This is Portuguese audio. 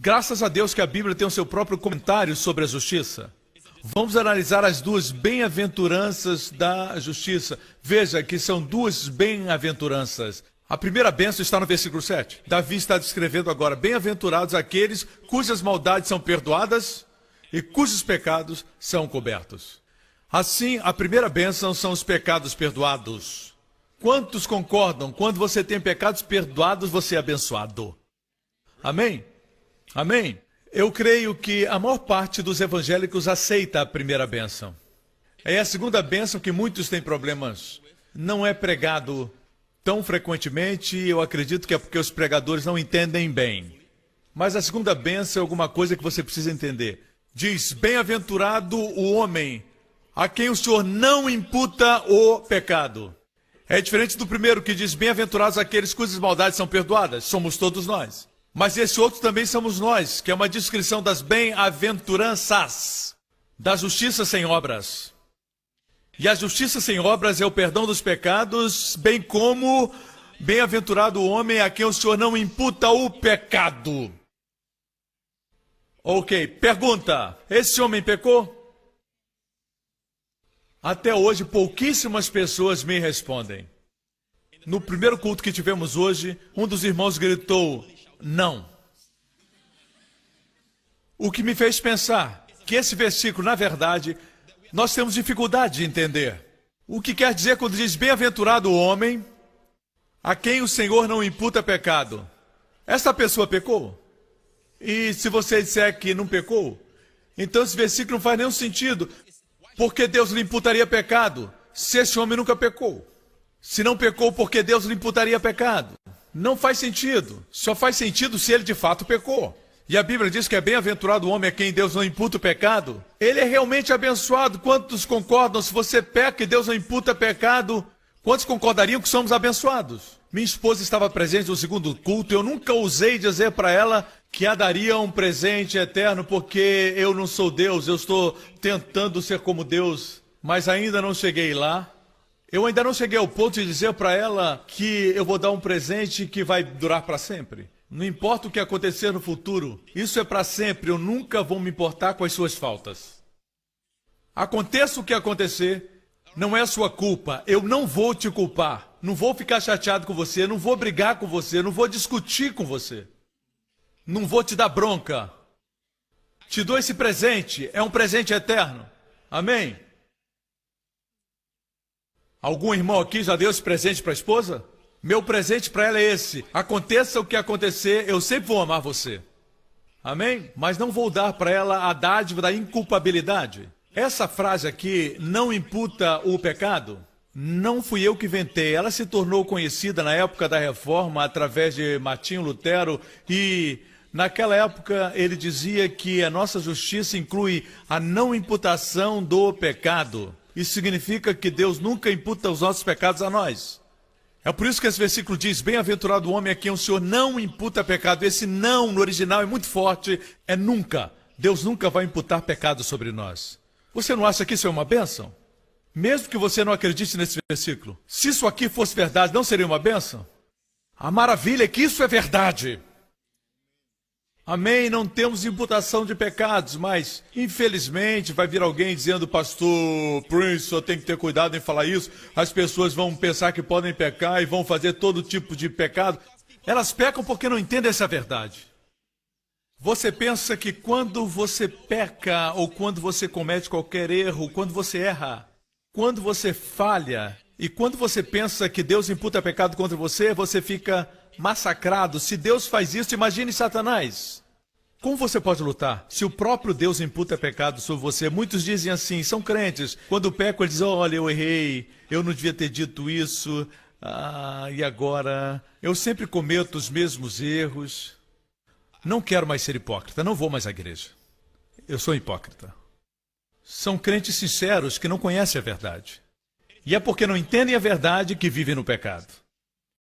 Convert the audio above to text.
Graças a Deus que a Bíblia tem o seu próprio comentário sobre a justiça. Vamos analisar as duas bem-aventuranças da justiça. Veja que são duas bem-aventuranças. A primeira bênção está no versículo 7. Davi está descrevendo agora: bem-aventurados aqueles cujas maldades são perdoadas e cujos pecados são cobertos. Assim, a primeira bênção são os pecados perdoados. Quantos concordam? Quando você tem pecados perdoados, você é abençoado. Amém? Amém? Eu creio que a maior parte dos evangélicos aceita a primeira bênção. É a segunda bênção que muitos têm problemas. Não é pregado tão frequentemente, eu acredito que é porque os pregadores não entendem bem. Mas a segunda bênção é alguma coisa que você precisa entender. Diz: bem-aventurado o homem a quem o Senhor não imputa o pecado. É diferente do primeiro que diz: bem-aventurados aqueles cujas maldades são perdoadas. Somos todos nós. Mas esse outro também somos nós, que é uma descrição das bem-aventuranças, da justiça sem obras. E a justiça sem obras é o perdão dos pecados, bem como bem-aventurado o homem a quem o Senhor não imputa o pecado. Ok, pergunta: esse homem pecou? Até hoje, pouquíssimas pessoas me respondem. No primeiro culto que tivemos hoje, um dos irmãos gritou: não. O que me fez pensar que esse versículo, na verdade, nós temos dificuldade de entender. O que quer dizer quando diz: bem-aventurado o homem a quem o Senhor não imputa pecado? Essa pessoa pecou? E se você disser que não pecou, então esse versículo não faz nenhum sentido. Porque Deus lhe imputaria pecado se esse homem nunca pecou? Se não pecou, porque Deus lhe imputaria pecado? Não faz sentido. Só faz sentido se ele de fato pecou. E a Bíblia diz que é bem-aventurado o homem a quem Deus não imputa o pecado. Ele é realmente abençoado. Quantos concordam? Se você peca e Deus não imputa pecado, quantos concordariam que somos abençoados? Minha esposa estava presente no segundo culto. Eu nunca ousei dizer para ela que a daria um presente eterno, porque eu não sou Deus. Eu estou tentando ser como Deus, mas ainda não cheguei lá. Eu ainda não cheguei ao ponto de dizer para ela que eu vou dar um presente que vai durar para sempre. Não importa o que acontecer no futuro, isso é para sempre. Eu nunca vou me importar com as suas faltas. Aconteça o que acontecer, não é sua culpa. Eu não vou te culpar. Não vou ficar chateado com você, não vou brigar com você, não vou discutir com você. Não vou te dar bronca. Te dou esse presente, é um presente eterno. Amém? Algum irmão aqui já deu esse presente para a esposa? Meu presente para ela é esse: aconteça o que acontecer, eu sempre vou amar você. Amém? Mas não vou dar para ela a dádiva da inculpabilidade. Essa frase aqui, não imputa o pecado, não fui eu que inventei. Ela se tornou conhecida na época da Reforma através de Martinho Lutero, e naquela época ele dizia que a nossa justiça inclui a não imputação do pecado. Isso significa que Deus nunca imputa os nossos pecados a nós. É por isso que esse versículo diz: bem-aventurado o homem a quem o Senhor não imputa pecado. Esse não no original é muito forte, é nunca. Deus nunca vai imputar pecado sobre nós. Você não acha que isso é uma bênção? Mesmo que você não acredite nesse versículo, se isso aqui fosse verdade, não seria uma bênção? A maravilha é que isso é verdade. Amém? Não temos imputação de pecados, mas infelizmente vai vir alguém dizendo: pastor Prince, só tem que ter cuidado em falar isso. As pessoas vão pensar que podem pecar e vão fazer todo tipo de pecado. Elas pecam porque não entendem essa verdade. Você pensa que quando você peca, ou quando você comete qualquer erro, quando você erra, quando você falha, e quando você pensa que Deus imputa pecado contra você, você fica massacrado. Se Deus faz isso, imagine Satanás. Como você pode lutar se o próprio Deus imputa pecado sobre você? Muitos dizem assim, são crentes. Quando pecam, eles dizem: olha, eu errei, eu não devia ter dito isso. E agora? Eu sempre cometo os mesmos erros. Não quero mais ser hipócrita, não vou mais à igreja. Eu sou hipócrita. São crentes sinceros que não conhecem a verdade. E é porque não entendem a verdade que vivem no pecado.